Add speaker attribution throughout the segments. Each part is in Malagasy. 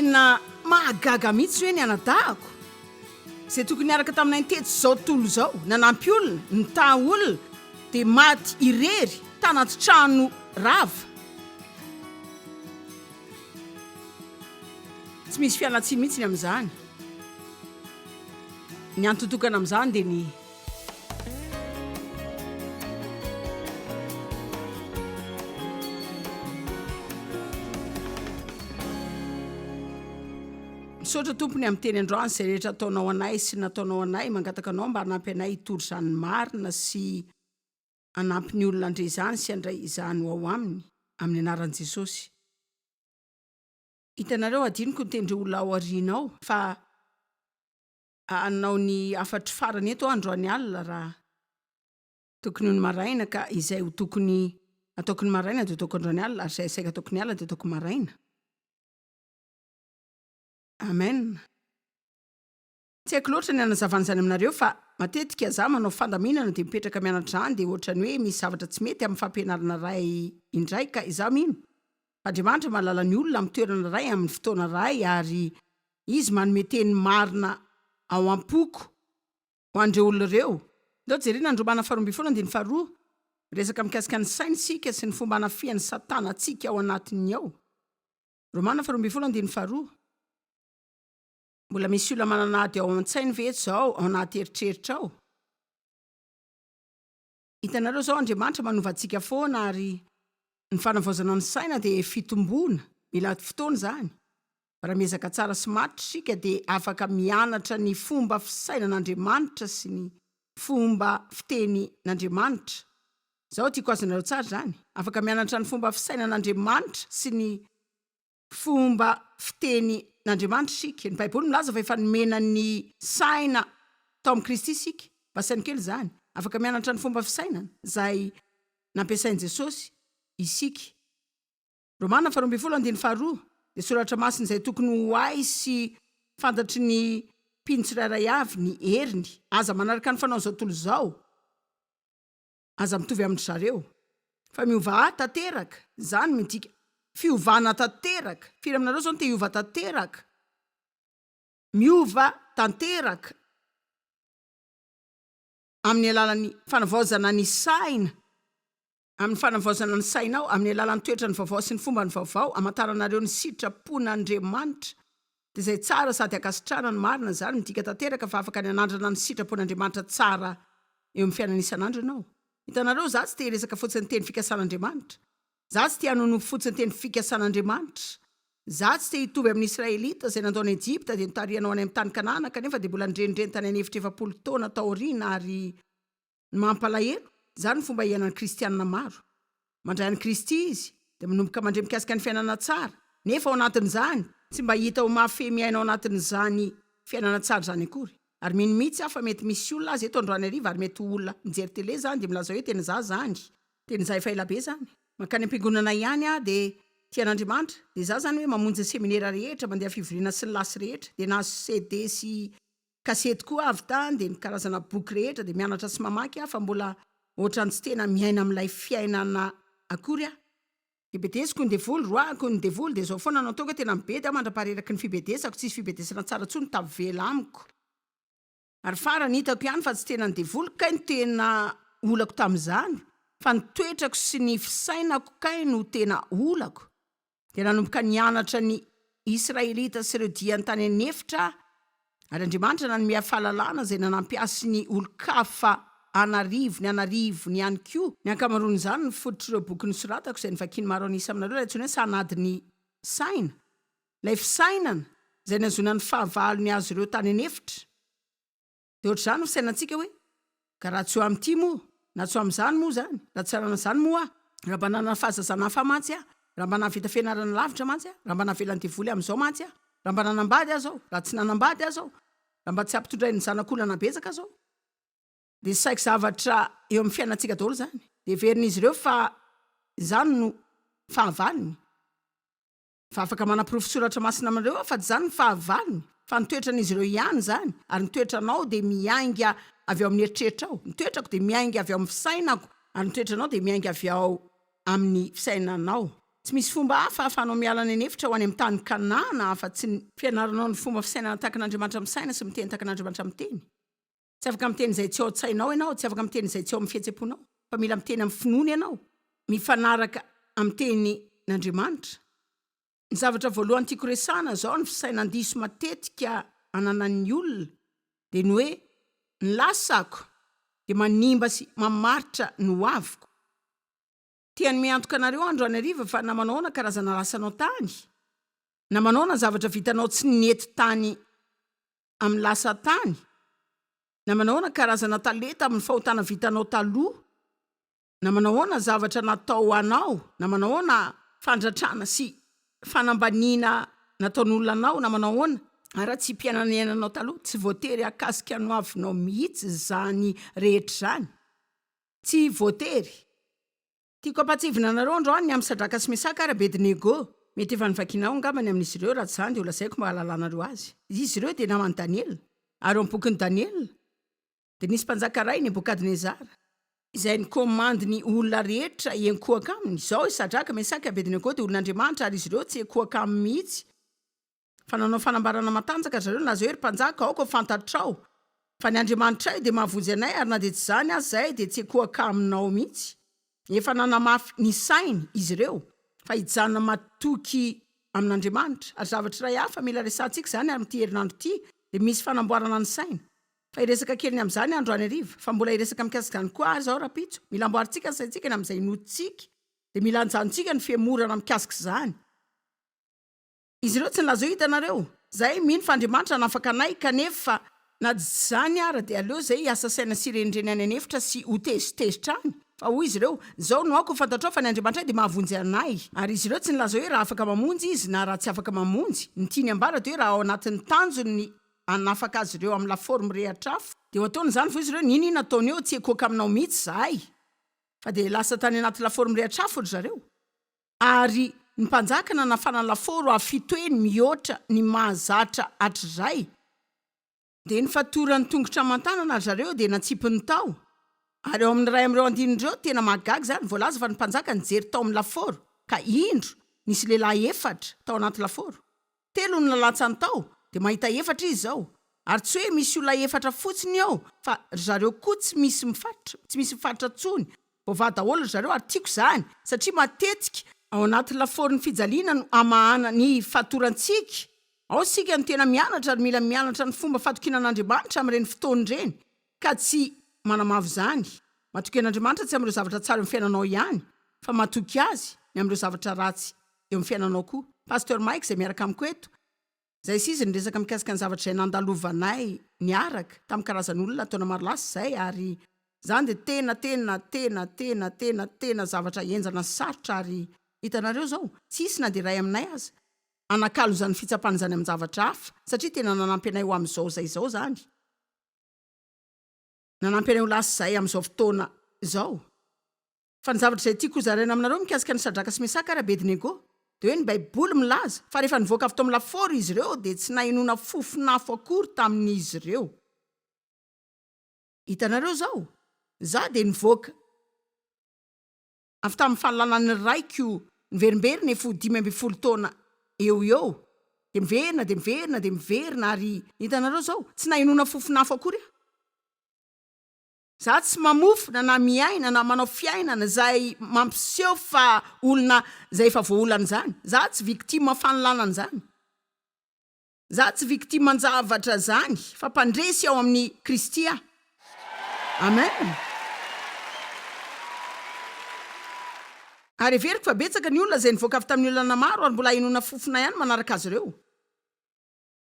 Speaker 1: tena mahagaga mihitsy hoe ny anadahako zay tokony niaraka taminay tetsy zao tontolo zao nanampy olona nita olona dia maty irery tanaty trano rava tsy misy fialatsiny mihitsy ny amin'izany ny antotokana amin'izany dia ny misaotra tompony amin'ny teny androany izay rehetra ataonao anay sy nataonao anay mangataka anao mba hanampy anay hitory izany marina sy hanampy ny olona andre izany sy handray izany ho ao aminy amin'ny anaran'i Jesosy. Hitanareo adiniko ny tendreo olona ao aorianao fa anao ny afatry farany eto androany alina raha tokony ho ny maraina ka izay ho tokony ataoko ny maraina dia ataoko androany alina ary izay saika ataoko ny alina dia ataoko maraina. Amen. Tsy haiko loatra ny anazavana izany aminareo fa matetika za manao fandaminana dia mipetraka mianatra any dia ohatrany hoe misy zavatra tsy mety amin'ny fampianarana ray indray ka izaho mino. Andriamanitra mahalala ny olona amin'ny toerana ray amin'ny fotoana ray ary izy manome teny marina ao am-poko ho andreo olona ireo. Ndao jerena Andromana 2:12 resaka mikasika ny saina isika sy ny fomba hanafihan'ny Satana antsika ao anatiny ao. Romana 2:12 mbola misy olona mananady ao an-tsainy ve zao ao anaty eritreritra ao. Hitanareo zao Andriamanitra manova antsika foana ary ny fanavaozana ny saina dia fitomboana mila fotoana izany. Raha miezaka tsara sy matotra isika dia afaka mianatra ny fomba fisainan'Andriamanitra sy ny fomba fitenin'Andriamanitra. Zao tiako azonareo tsara izany. Afaka mianatra ny fomba fisainan'Andriamanitra sy ny fomba fitenin'Andriamanitra isika. Ny Baiboly milaza fa efa nomena ny saina tao amin'ny Kristy isika. Vasainy kely izany. Afaka mianatra ny fomba fisainana izay nampiasain'i Jesosy isika. Romana 2:12 dia soratra masina izay tokony ho hay sy fantatry ny mpino tsirairay avy ny heriny. Aza manaraka ny fanao zao tontolo zao. Aza mitovy amin'ny zareo. Fa miova tanteraka. Izany midika fiovana tanteraka. Firy aminareo zao no te hiova tanteraka. Miova tanteraka amin'ny alalan'ny fanavaozana ny saina. Amin'ny fanavaozana ny sainao amin'ny alalan'ny toetra ny vaovao sy ny fomba ny vaovao hamantaranareo ny sitrapon'Andriamanitra. Dia izay tsara sady akasitrana ny marina izany midika tanteraka fa afaka ny anandrana ny sitrapon'Andriamanitra tsara eo amin'ny fiainana isan'andro ianao. Hitanareo za tsy te resaka fotsiny teny fikasan'Andriamanitra. Za tsy te hanonofo fotsiny teny fikasan'Andriamanitra. Za tsy te hitovy amin'ny Israelita izay nandao any Ejipta dia nitarianao any amin'ny tany Kanana kanefa dia mbola nirendreny tany anefitra 70 taona taoriana ary ny mampalahelo. Izany ny fomba iainan'ny kristianina maro. Mandray an'i Kristy izy dia manomboka mandray mikasika ny fiainana tsara. Nefa ao anatin'izany tsy mba hita ho mahafehy miaina ao anatin'izany fiainana tsara izany akory. Ary mino mihitsy aho fa mety misy olona azy eto androany hariva ary mety olona mijery tele izany dia milaza hoe teny za zany. Teny za efa ela be izany. Mankany am-piangonana ihany aho dia tian'Andriamanitra. Dia za zany hoe mamonjy seminera rehetra mandeha fivoriana sy ny lasy rehetra. Dia nahazo CD sy kasety koa avy tany dia ny karazana boky rehetra dia mianatra sy mamaky aho fa mbola ohatrany tsy tena miaina amin'ilay fiainana akory aho. Ibedesiko ny devoly, roako ny devoly dia zao foana no ataoko tena mibedy aho mandra-pahareraky ny fibedesako tsisy fibedesana tsara tsony tavela amiko. Ary farany hitako ihany fa tsy tena ny devoly kay no tena olako tamin'izany fa ny toetrako sy ny fisainako kay no tena olako. Dia nanomboka nianatra ny Israelita sy ireo diany tany anefitra ary Andriamanitra nanome fahalalana izay nanampiasy ny olo-kafa anarivony ihany koa. Ny ankamaroany izany ny fototry ireo boky nosoratako izay nivakiany maro anisa aminareo ilay tsony hoe sanadiny saina. Ilay fisainana izay nazona ny fahavalony azy ireo tany anefitra. Dia ohatr'izany fisainantsika hoe ka raha tsy ho amin'ity moa na tsy ho amin'izany moa izany raha tsy arana izany moa raha mba nanana fahazazana hafa mantsy aho, raha mba navita fianarana lavitra mantsy aho, raha mba navelany devoly amin'izao mantsy aho, raha mba nanambady aho zao, raha tsy nanambady aho zao, raha mba tsy ampitondray ny zanak'olona betsaka zao. Dia saiko zavatra eo amin'ny fiainantsika daholo izany. Dia verinizy ireo fa izany no fahavalony. Fa afaka manapirofo soratra masina aminareo fa izany ny fahavalony. Fa ny toetran'izy ireo ihany izany. Ary ny toetranao dia miainga avy ao amin'ny eritreritra ao. Ny toetrako dia miainga avy ao amin'ny fisainako. Ary ny toetranao dia miainga avy ao amin'ny fisainanao. tsy misy fomba hafa ahafahanao mialana eny efitra ho any amin'ny tany Kanana afa tsy ny fianaranao ny fomba fisainana takan'Andriamanitra amin'ny saina sy miteny takan'Andriamanitra amin'ny teny. Tsy afaka miteny izay tsy ao an-tsainao ianao, tsy afaka miteny izay tsy ao amin'ny fihetseponao, fa mila miteny amin'ny finoana ianao, mifanaraka amin'ny tenin'Andriamanitra. Ny zavatra voalohany tiako resahana zao ny fisainandiso matetika ananan'ny olona dia ny hoe ny lasako dia manimba sy mamaritra ny hoaviko. Tiany miantoka anareo androany hariva fa na manaona karazana lasanao tany, na manaona zavatra vitanao tsy nety tany amin'ny lasa tany, na manaona karazana talenta amin'ny fahotana vitanao taloha, na manaona zavatra natao anao, na manaona fandratrana sy fanambaniana nataon'olona anao, na manaona ara tsy mpiainana iainanao taloha, tsy voatery akasika no avinao mihitsy zany rehetra zany. Tsy voatery. Tiako ampatsivina anareo androany amin'ny Sadraka sy Mesaka ary Abednego. Mety efa nivakinao angambany amin'izy ireo raha tsy zany dia ho lazaiko mba hahalalanareo azy. Izy ireo dia naman'i Daniel, ary ao amin'ny bokin'i Daniel dia nisy mpanjaka ray Nebokadnezara izay nikomandy ny olona rehetra hiankohaka aminy. Izao i Sadraka, Mesaka, Abednego dia olon'Andriamanitra ary izy ireo tsy hiankohaka aminy mihitsy. Fa nanao fanambarana matanjaka zareo nazo hery mpanjaka aoko fantatrao fa ny Andriamanitra io dia mahavonjy anay ary na dia tsy zany azy zahay dia tsy hiankohaka aminao mihitsy. Efa nanamafy ny sainy izy ireo fa hijanona matoky amin'Andriamanitra. Ary zavatra iray hafa mila resantsika zany amin'ity herinandro ity dia misy fanamboarana ny saina. Fa iresaka keliny amin'izany androany hariva, fa mbola iresaka mikasika izany koa ary zao rapitso. Mila amboarintsika ny saintsika ny amin'izay notsika dia mila anjanontsika ny fiemorana mikasika izany. Izy ireo tsy nilazo hitanareo. Zahay mino fa Andriamanitra nafaka anay kanefa na zany ara dia aleo zay asa saina sy renireny any anefitra sy ho tezitezitra any. Fa hoy izy ireo, zao no ako fantatrao fa ny Andriamanitra dia mahavonjy anay. Ary izy ireo tsy nilazo hoe raha afaka mamonjy izy na raha tsy afaka mamonjy. Ny tiany ambara dia hoe raha ao anatin'ny tanjony anafaka azy ireo amin'ny laforme rehetrafo dia ho ataony zany fa izy ireo ninona ataony eo tsy ekoka aminao mihitsy zahay. Fa dia lasa tany anaty laforme rehetrafo ry zareo. Ary ny mpanjakana nafana laforo afitoeny mihoatra ny mahazatra hatrizay. Dia ny fatorany tongotra aman-tanana zareo dia natsipiny tao. Ary ao amin'ny ray amin'ireo andinindreo tena mahagaga zany voalaza fa ny mpanjaka nijery tao amin'ny laforo ka indro nisy lehilahy 4 tao anaty laforo. 3 no nalatsany tao dia mahita 4 izy zao. Ary tsy hoe misy olona 4 fotsiny ao fa zareo koa tsy misy mifatra tsony. Vova daholo zareo ary tiako zany satria matetika ao anaty laforo ny fijaliana no amahana ny fatorantsika. Ao sika no tena mianatra ary mila mianatra ny fomba fatokinan'Andriamanitra amin'ireny fotoana ireny ka tsy manamavo zany. Matoky an'Andriamanitra tsy amin'ireo zavatra tsara amin'ny fiainanao ihany fa matoky azy ny amin'ireo zavatra ratsy eo amin'ny fiainanao koa. Pasteur Mike izay miaraka amiko eto, zay sizy niresaka mikasika ny zavatra izay nandalovanay niaraka tamin'ny karazan'olona taona maro lasa izay ary zany dia tena zavatra enjana sarotra ary hitanareo zao tsisy na dia ray aminay aza anakalo zany fitsapana zany amin'ny zavatra hafa satria tena nanampy anay ho amin'izao zao zany. Nanampy anay ho lasa izay amin'izao fotoana izao. Fa ny zavatra izay tiako zaraina aminareo mikasika ny Sadraka sy Mesaka ary Abednego dia hoe ny Baiboly milaza fa rehefa nivoaka avy tao amin'ny laforo izy ireo dia tsy nahinoana fofonafo akory tamin'izy ireo. Hitanareo zao, za dia nivoaka avy tamin'ny fahalalany raiko niverimberina efa 15 taona eo dia miverina ary hitanareo zao tsy nahinoana fofonafo akory. Za tsy mamofona na miaina na manao fiainana zay mampiseho fa olona zay efa voaolana zany. Za tsy victime fahalalana zany. Za tsy victime manjavatra zany fa mpandresy ao amin'ny Kristia. Amen. Ary everiko fa betsaka ny olona zay nivoaka avy tamin'ny olona maro ary mbola hinona fofona ihany manaraka azy ireo.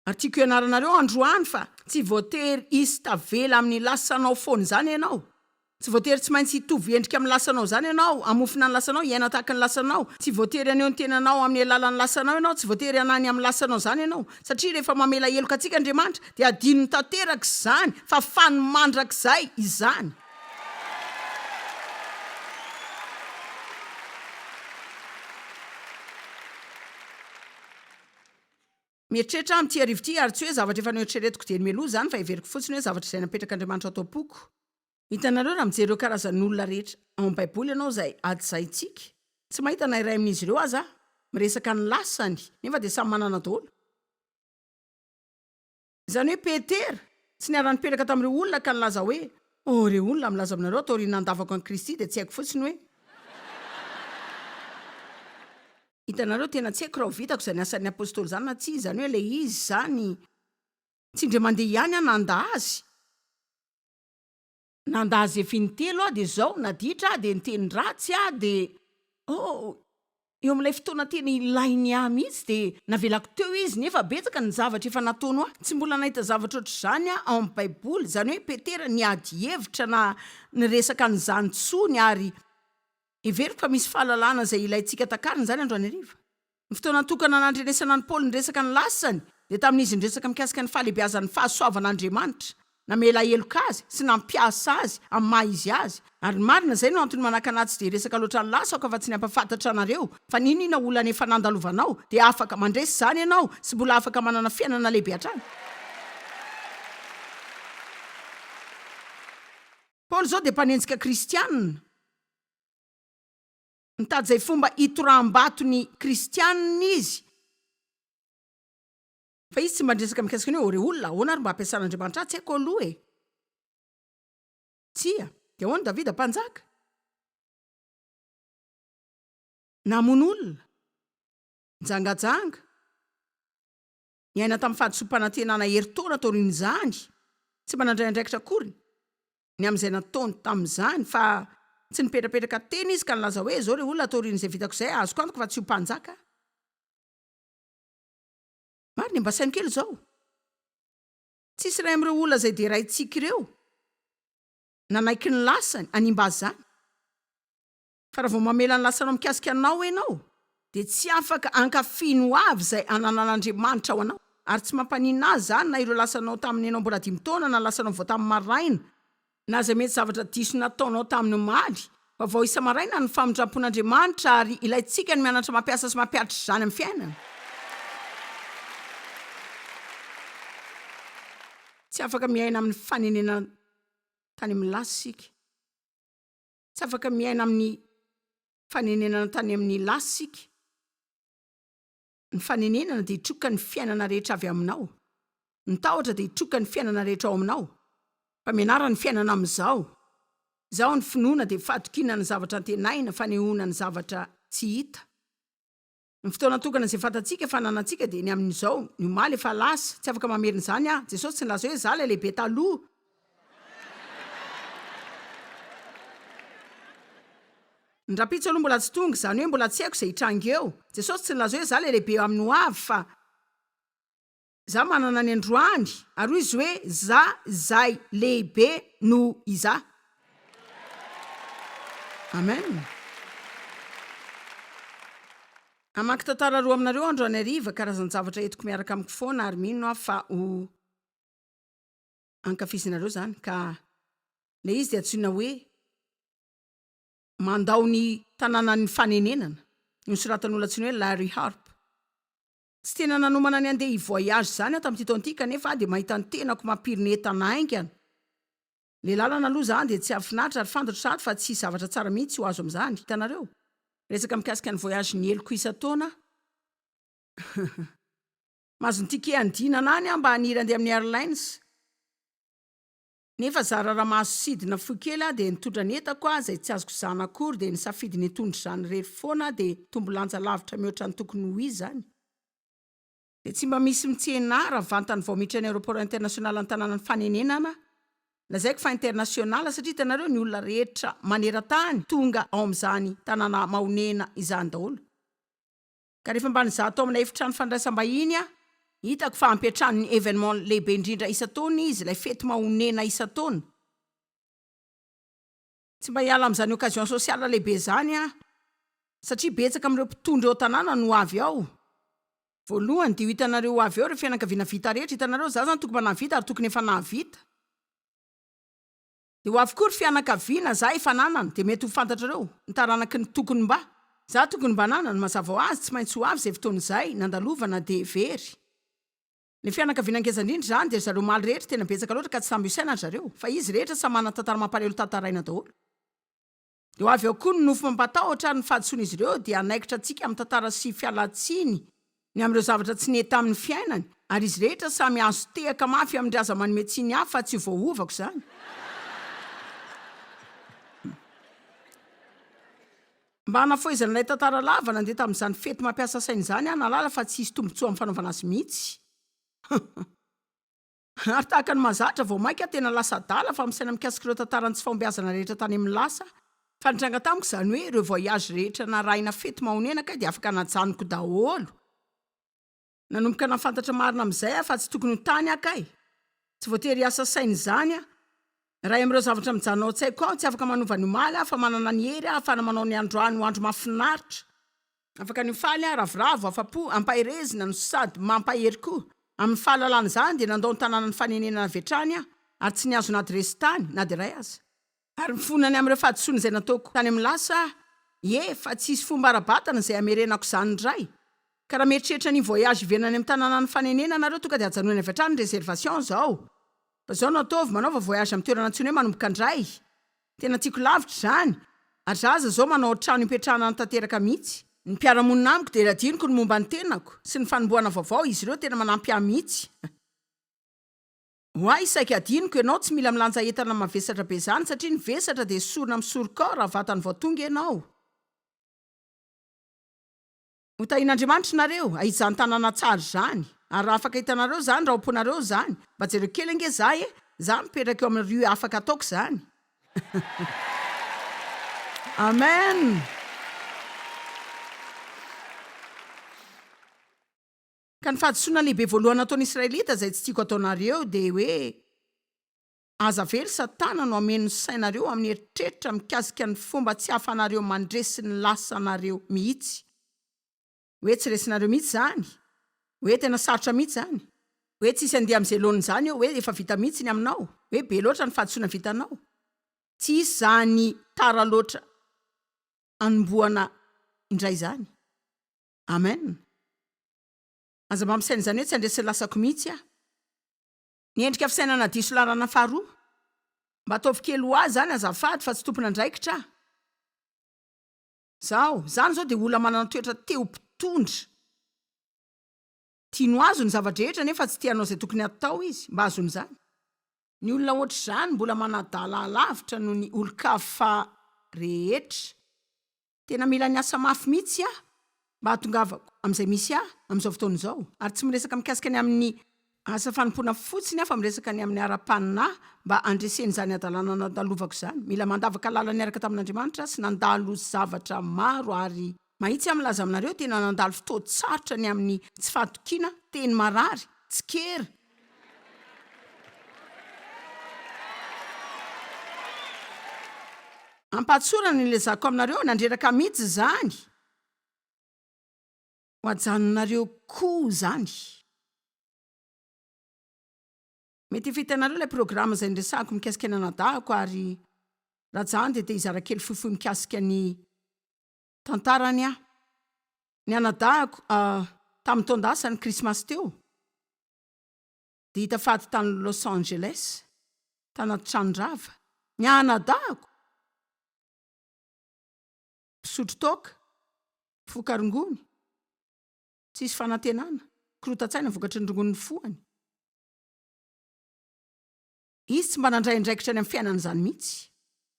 Speaker 1: Ary tiako ianaranareo androany fa tsy voatery isy tavela amin'ny lasanao foana zany ianao. Tsy voatery tsy maintsy hitovy endrika amin'ny lasanao zany ianao, amofina ny lasanao, hiaina tahaka ny lasanao. Tsy voatery aneo ny tenanao amin'ny alalan'ny lasanao ianao, tsy voatery anany amin'ny lasanao zany ianao. Satria rehefa mamela heloka antsika Andriamanitra dia adinony tanteraka izany fa fanomandrak'izay izany. Mieritreritra amin'ity arivo ity ary tsy hoe zavatra efa noeritreretiko dia meloa zany fa everiko fotsiny hoe zavatra izay napetraka Andriamanitra atao poko. Hitanareo raha mijery ireo karazan'olona rehetra ao amin'ny Baiboly ianao izay ady zaintsika tsy mahita na iray amin'izy ireo aza miresaka ny lasany nefa dia samy manana daholo. Izany hoe Petera tsy niara-nipetraka tamin'ireo olona ka nilaza hoe reo olona milaza aminareo atao ry nandavako an'i Kristy dia tsy haiko fotsiny hoe hitanareo tena tsy haiko raha ho vitako izany asan'ny apôstôly izany na tsy izany hoe le izy zany tsy indre mandeha ihany a nandazy efinitelo a dia zao naditra dia niteny ratsy a dia eo amin'ilay fotoana tena ilainy ahy mihitsy dia navelako teo izy nefa betsaka ny zavatra efa nataony aho. Tsy mbola nahita zavatra ohatr'izany a ao amin'ny baiboly. Izany hoe Petera niady hevitra na niresaka n'izany tsony ary everiko fa misy fahalalana izay ilayntsika takariny izany androany hariva. Ny fotoana tokana nandrenesana ny Paoly niresaka ny lasany dia tamin'izy niresaka mikasika ny fahalehibeazan'ny fahasoavan'Andriamanitra, namela heloka azy sy nampiasa azy amin'ny maha izy azy. Ary marina izay no antony manakana tsy dia resaka loatra ny lasako fa tsy ny ampafantatra anareo fa ninona olana efa nandalovanao dia afaka mandresy izany ianao sy mbola afaka manana fiainana lehibe hatrany. Paoly zao dia mpanenjika kristianina, mitady izay fomba hitoram-bato ny kristianina izy. Fa izy tsy mba ndresaka mikasika ny hoe reo olona ahoana ary mba ampiasan'Andriamanitra tsy haiko aloha e. Tsia, dia ahoana Davida mpanjaka? Namono olona, njangajanga, niaina tamin'ny fahadisom-panantenana herintaona taorian'izany, tsy manandray andraikitra akory ny amin'izay nataony tamin'izany fa tsy nipetrapetraka teny izy ka nilaza hoe zao reo olona taorian'izay vitako izay azoko antoko fa tsy ho mpanjaka. Marina mba saino kely zao. Tsisy iray amin'ireo olona izay dia raintsika ireo nanaiky ny lasany animba azy zany. Fa raha vao mamela ny lasanao mikasika anao ianao dia tsy afaka ankafino avy izay ananan'Andriamanitra ao anao. Ary tsy mampanina azy zany na ireo lasanao tamin'ny ianao mbola 5 taona na lasanao vao tamin'ny maraina na izay mety zavatra diso nataonao tamin'ny maly. Fa vao isa maraina ny famindrampon'Andriamanitra ary ilayntsika ny mianatra mampiasa sy mampiatra izany amin'ny fiainana. Tsy afaka miaina amin'ny fanenena tany amin'ny lasy sika. Tsy afaka miaina amin'ny fanenenana tany amin'ny lasy sika. Ny fanenenana dia hitroka ny fiainana rehetra avy aminao. Ny tahotra dia hitroka ny fiainana rehetra ao aminao. Fa mianara ny fiainana amin'izao. Izao ny finoana dia fatokiana ny zavatra antenaina, fanehoana ny zavatra tsy hita. Ny fotoana tokana izay fantatsika fananantsika dia ny amin'izao ny omaly efa lasa, tsy afaka mamerina izany a. Jesosy tsy nilaza hoe zaho lehibe taloha. Ny rapitso aloha mbola tsy tonga, izany hoe mbola tsy haiko izay hitranga eo. Jesosy tsy nilaza hoe zaho lehibe amin'ny ho avy fa za manana ny androany, ary hoy izy hoe za zay lehibe no iza. Amen. Amaky tantara roa aminareo androany hariva karazany zavatra entiko miaraka amiko foana ary mino aho fa ho ankafizinareo zany ka le izy dia antsoina hoe mandao ny tanànan'ny fanenenana. Nosoratan'olona antsoina hoe Larry Harp. Tsy tena nanomana ny andeha hivoyage zany aho tamin'ity taona ity kanefa dia mahita ny tenako mampirina entana aingana. Le lalana aloha zany dia tsy afinaritra ary fantatro sady fa tsy zavatra tsara mihitsy ho azo amin'izany. Hitanareo? Resaka mikasika ny voyage ny heloko isa-taona. Mahazo ny tike andinana any mba haniry andeha amin'ny airlines. Nefa zara raha mahazo sidina fohy kely dia nitondra ny entako izay tsy azoko zana akory dia nisafidy ny tondry izany rery foana dia tombo lanja lavitra mihoatra ny tokony ho izy zany. Dia tsy mba misy mitsena raha vantany vao miditra ny aéroport international an-tanànan'ny fanenenana. Lazaiko fa internasionala satria hitanareo ny olona rehetra maneran-tany tonga ao amin'izany tanàna mahonena izany daholo. Ka rehefa mba nizaha tao amin'ilay efitrano fandraisam-bahiny a, hitako fa ampiatrano ny événement lehibe indrindra isa-taona izy, ilay fety mahonena isa-taona. Tsy mba hiala amin'izany occasion sosiala lehibe izany a, satria betsaka amin'ireo mpitondra ao tanàna no avy ao. Voalohany dia hitanareo avy ao rehefa fianakaviana vita rehetra. Hitanareo za zany tokony mba nahavita ary tokony efa nahavita. Dia ho avokory fianakaviana za efa nanana dia mety ho fantatrareo ny taranaky ny tokony mba. Za tokony mba nanana mazava ho azy tsy maintsy ho avy izay fotoana izay nandalovana dia very. Ny fianakaviana ngezandrindra zany dia zareo maly rehetra tena betsaka loatra ka tsy samby isaina zareo fa izy rehetra samy manana tantara mampalahelo tantaraina daholo. De ho avy ao koa ny nofo mampatahotra ny fahadisoana izy ireo dia anaikitra antsika amin'ny tantara sy fialatsiny ny amin'ireo zavatra tsy neta amin'ny fiainany, ary izy rehetra samy azo tehaka mafy amin'ny aza manometsiny hafa fa tsy voaovako zany. Mba hanafoizana ilay tantara lava nandeha tamin'izany fety mampiasa saina izany nalala fa tsy hisy tombotsoa amin'ny fanaovana azy mihitsy. Ary tahaka ny mazatra vao mainka tena lasa dala fa misaina mikasika ireo tantarany tsy fahombiazana rehetra tany amin'ny lasa. Fa nitranga tamiko izany hoe ireo voyage rehetra narahina fety mahonenaka dia afaka najanoko daholo. Nanomboka nafantatra marina amin'izay fa tsy tokony ho tany akay. Tsy voatery asa saina izany raha amin'ireo zavatra mijanona ao an-tsaiko ao tsy afaka manova ny omaly fa manana ny hery ahafana manao ny androany ho andro mahafinaritra. Afaka ny faly ravoravo afapo ampahirezina no sady mampahery koa. Amin'ny fahalalana izany dia nandao ny tanàna ny fanenenana avetrany ary tsy niazo nady resy-tany na dia ray aza. Ary mifonany amin'ireo fahadisoana izay nataoko tany amin'ny lasa, fa tsy hisy fomba ara-batana izay hamerenako izany indray. Ka raha mieritreritra ny voyage hivenany amin'ny tanàna ny fanenenana nareo tonga dia hajanony avy hatrany ny réservation zao. Fa zao no ataovy manaova voyage amin'ny toerana antsony hoe manomboka indray. Tena tiako lavitra izany. Ary zaza zao manao trano hipetrahana tanteraka mihitsy. Ny mpiara-monina amiko dia radiniko ny momba ny tenako sy ny fanombohana vaovao, izy ireo tena manampy ahy mihitsy. Hoay saika adiniko ianao tsy mila milanja entana mavesatra be zany satria ny vesatra dia sorona misorika raha vatany vao tonga ianao. Hotahin'Andriamanitra nareo ahizany tanàna tsara izany. Ary raha afaka hitanareo zany raha omponareo zany, mba jereo kely ange za mipetraka eo amin'ny rio afaka ataoko zany. Amen. Ka ny fahadisoana lehibe voalohany ataon'ny Israelita izay tsy tiako ataonareo dia hoe aza very Satana no ameno sainareo amin'ny eritreritra mikasika ny fomba tsy hafanareo mandresy ny lasanareo mihitsy. Hoe tsy resinareo mihitsy zany. Hoe tena sarotra mihitsy zany. Hoe tsisy andeha amin'izay loany zany hoe efa vita mihitsy ny aminao. Hoe be loatra ny fahadisoana vitanao. Tsy hisy zany tara loatra anomboana indray zany. Amen. Aza mba misaina izany hoe tsy andresy lasako mihitsy ny endrika fisainana diso larana faharoa. Mba ataovy kely ho azy zany azafady fa tsy tompona andraikitra. Zany zao dia olona manana toetra teo-pitondra. Tiano azo ny zavadrehetra nefa tsy tianao izay tokony atao izy mba azony zany. Ny olona ohatr' izany mbola manadala lavitra noho ny olon-kafa rehetra. Tena mila ny asa mafy mihitsy mba hatongavako amin'izay misy amin'izao fotoana izao. Ary tsy miresaka mikasika ny amin'ny asa fanompona fotsiny fa miresaka ny amin'ny ara-panina mba andreseny izany adalana nadalovako izany. Mila mandavaka lalana niaraka tamin'Andriamanitra sy nandalo zavatra maro ary mahitsy milaza aminareo tena nandalo fotoan-tsarotra ny amin'ny tsy fahatokiana, teny marary, tsikera. Ampatsorana ny lezako aminareo nandreraka mihitsy zany. Ho ajanonareo koa zany. Mety fitanareo ilay programa izay nresako mikasika ny anadahako ary raha zany dia hizara kely fohifohy mikasika ny tantarany ny anadahako tamin'ny taondasa ny krismasy teo. Dia hita fady tany Los Angeles, tanaty tranondrava. Ny anadahako pisotro toka, fokarongony, tsisy fanantenana, korotan-tsaina vokatry ny rongon'ny foany. Izy tsy mba nandray andraikitra ny amin'ny fiainana izany mihitsy.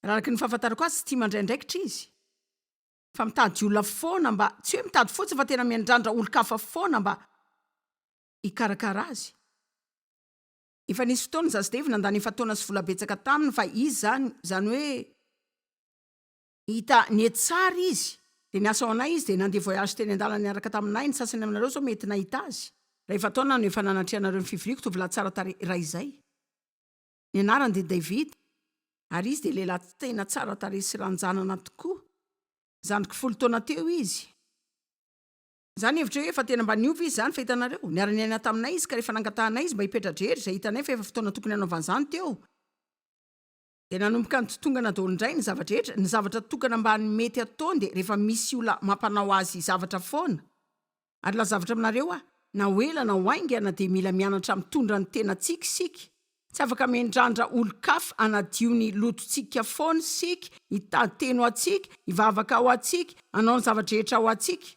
Speaker 1: Raha araka ny fahafantarako azy tsy tia mandray andraikitra izy. Fa mitady olona foana mba, tsy hoe mitady fotsiny fa tena miandrandra olon-kafa foana mba hikarakara azy. Efa nisy fotoana Zasidevy nandany efa taona sy vola betsaka taminy fa izy zany hoe hita ny etsara izy. Dia niasa ao anay izy dia nandeha voyage teny an-dalana niaraka taminay. Ny sasany aminareo zao mety nahita azy. Raha efa taona no efa nanatrehanareo ny fivoriako tovolahy tsara tarehy izay. Ny anarany dia David. Ary izy dia lehilahy tena tsara tarehy sy ranjanana tokoa. Zandriko 10 taona teo izy. Zany hevitra hoe efa tena mba niova izy zany fa hitanareo. Niara-niaina taminay izy ka rehefa nangatahanay izy mba hipetra-drery izay hitanay fa efa fotoana tokony hanaovana izany teo. Dia nanomboka ny totongana daholo indray ny zavadrehetra, ny zavatra tokana mba mety ataony dia rehefa misy olona mampanao azy zavatra foana. Ary la zavatra aminareo na hoela na hoaingana dia mila mianatra mitondra ny tena tsikisika. tsy afaka mendrandra olo-kafa anadio ny lotontsika foana sika, hitady teno atsika, hivavaka ao atsika, anao ny zavatra ao atsika.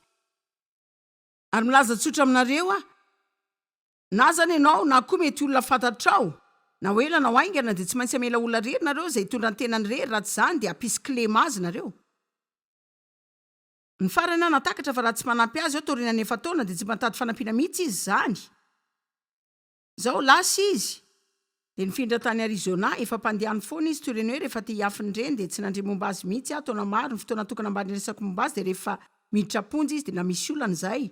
Speaker 1: Ary milaza tsotra aminareo na zany ianao na koa mety olona fantatrao, na hoela na haingana dia tsy maintsy amela olona rery nareo zay hitondra ny tenany rery, raha tsy zany dia ampisy-klema azy nareo. Ny farany natakatra fa raha tsy manampy azy eo taoriana nefa taona dia tsy matady fanampiana mihitsy izy zany. Zao lasa izy dia nifindra tany Arizona, efa mpandehany foana izy toy ireny hoe rehefa te hiafiny reny dia tsy nandre momba azy mihitsy taona maro ny fotoana tokana ambany resako momba azy, dia rehefa miditra ponjy izy dia na misy olana zay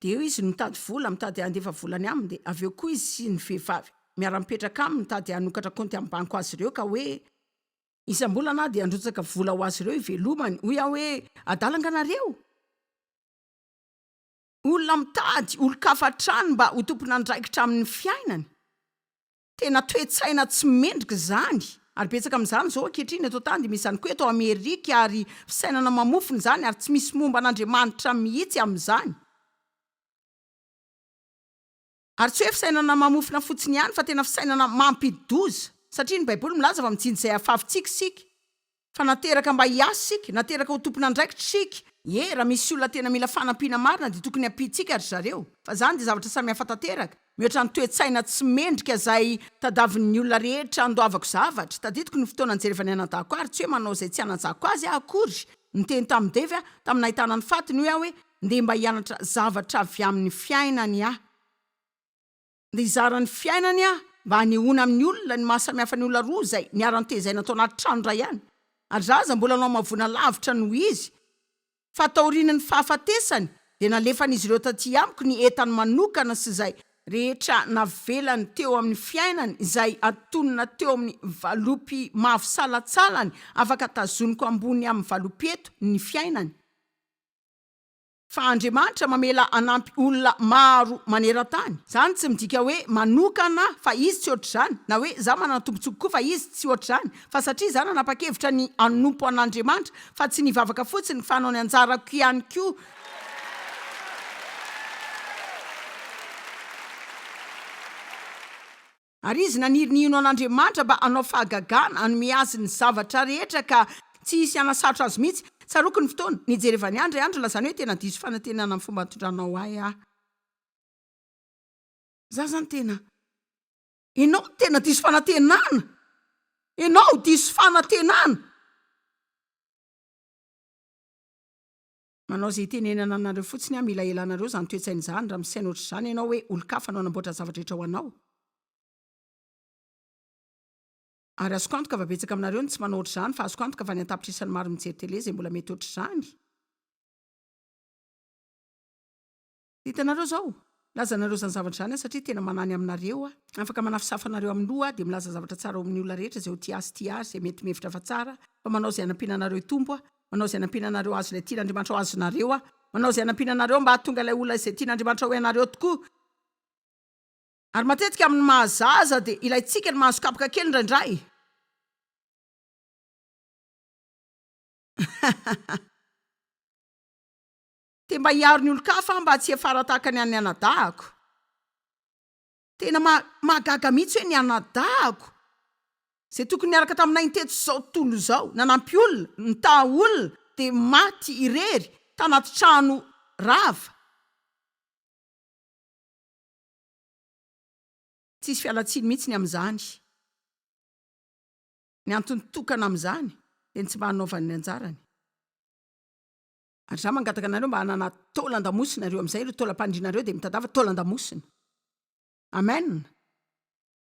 Speaker 1: dia eo izy mitady vola, mitady andefa volany aminy, dia avy eo koa izy sy ny vehivavy miara-mipetraka aminy mitady hanokatra konty amin'ny banko azy ireo ka hoe isam-bolana dia androtsaka vola ho azy ireo ivelomany. Hoy aho hoe adalanganareo olona mitady olo-kafa trano mba ho tompona andraikitra amin'ny fiainany, tena toe-tsaina tsy mendrika zany. Ary betsaka amin'izany zao ankehitriny eto tany dia misy zany koa eto Amerika ary fisainana mamofony zany ary tsy misy momba an'Andriamanitra mihitsy amin'izany. Ary tsy hoe fisainana mamofona fotsiny ihany fa tena fisainana mampidoza, satria ny Baiboly milaza fa mijinja izay ahafavintsika sika, fa nateraka mba hiasy sika, nateraka ho tompona andraikitra sika. Raha misy olona tena mila fanampiana marina dia tokony ampitsika ry zareo, fa zany dia zavatra samy hafa tanteraka. Mihoatra ny toe-tsaina tsy mendrika izay tadavin'ny olona rehetra andoavako zavatra. Tadidiko ny fotoana nijerevany anadahako ary tsy hoe manao izay tsy anajako azy akory. Niteny tamin'ny Devy tamin'ny nahitana ny fatiny hoe ndeha mba hianatra zavatra avy amin'ny fiainany dia izarany fiainany mba hanehoana amin'ny olona ny mahasamihafa ny olona roa izay niara-nitezaina tao anaty trano ray ihany. Ary zaza mbola nao mavona lavitra noho izy, fa taoriany ny fahafatesany dia nalefan'izy ireo taty amiko ny entany manokana sy izay rehetra navelany teo amin'ny fiainany, izay atonina teo amin'ny valopy mavo salatsalany afaka tazoniko ambony amin'ny valopy eto ny fiainany. Fa Andriamanitra mamela anampy olona maro maneran-tany. Zany tsy midika hoe manokana fa izy tsy ohatr'izany, na hoe za manana tombontsoa koa fa izy tsy ohatr'izany, fa satria zany nanapa-kevitra ny anompo an'Andriamanitra fa tsy nivavaka fotsiny fa hanao ny anjarako ihany koa. Ary izy naniriniino an'Andriamanitra mba hanao fahagagana, hanome azy ny zavatra rehetra ka tsy hisy anasatro azy mihitsy. Tsaroko ny fotoana nijerevany andro lazany hoe tena diso fanantenana amin'ny fomba tondranao ahy. Za zany tena, ianao tena diso fanantenana, ianao diso fanantenana. Manao izay tenenana anareo fotsiny mila elanareo zany toe-tsaina zany, raha misaina ohatr'izany ianao hoe olo-kafa anao namboatra zavatra rehetra ho anao. Ary azoko antoka fa betsaka aminareo ny tsy manao ohatr'izany, fa azoko antoka fa ny antapitrisany maro mijery tele izay mbola mety ohatr'izany. Hitanareo zao, lazanareo zany zavatra zany satria tena manany aminareo afaka manafisafanareo amin'ny loha dia milaza zavatra tsara ao amin'ny olona rehetra izay ho tia azy izay mety mihevitra fa tsara, fa manao izay hanampianareo itombo, manao izay hanampianareo azy ilay tian'Andriamanitra ho azonareo, manao izay hanampianareo mba hahatonga ilay olona izay tian'Andriamanitra ho ianareo tokoa. Ary matetika amin'ny mahazaza dia ilayntsika ny mahazokapoka kely indraindray. Te mba hiaro ny olo-kafa mba tsy afara tahaka ny an'ny anadahako. Tena mahagaga mihitsy hoe ny anadahako izay tokony niaraka taminay niteto zao tontolo zao, nanampy olona, nitaha olona dia maty irery tanaty trano rava. Tsisy fialatsiny mihitsy ny amin'izany. Ny antony tokana amin'izany dia tsy mba hanaovany ny anjarany. Ary za mangataka anareo mba hanana taolan-damosina nareo amin'izay, ireo taolam-pandrinareo dia mitandava taolan-damosina. Amen.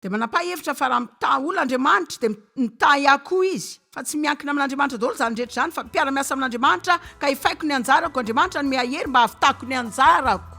Speaker 1: Dia manapa-hevitra fa raha mitaha olona Andriamanitra dia mitaha ihany koa izy, fa tsy miankina amin'Andriamanitra daholo zany rehetra zany, fa mpiara-miasa amin'Andriamanitra ka hifaiko ny anjarako, Andriamanitra no miha hery mba hahavitako ny anjarako.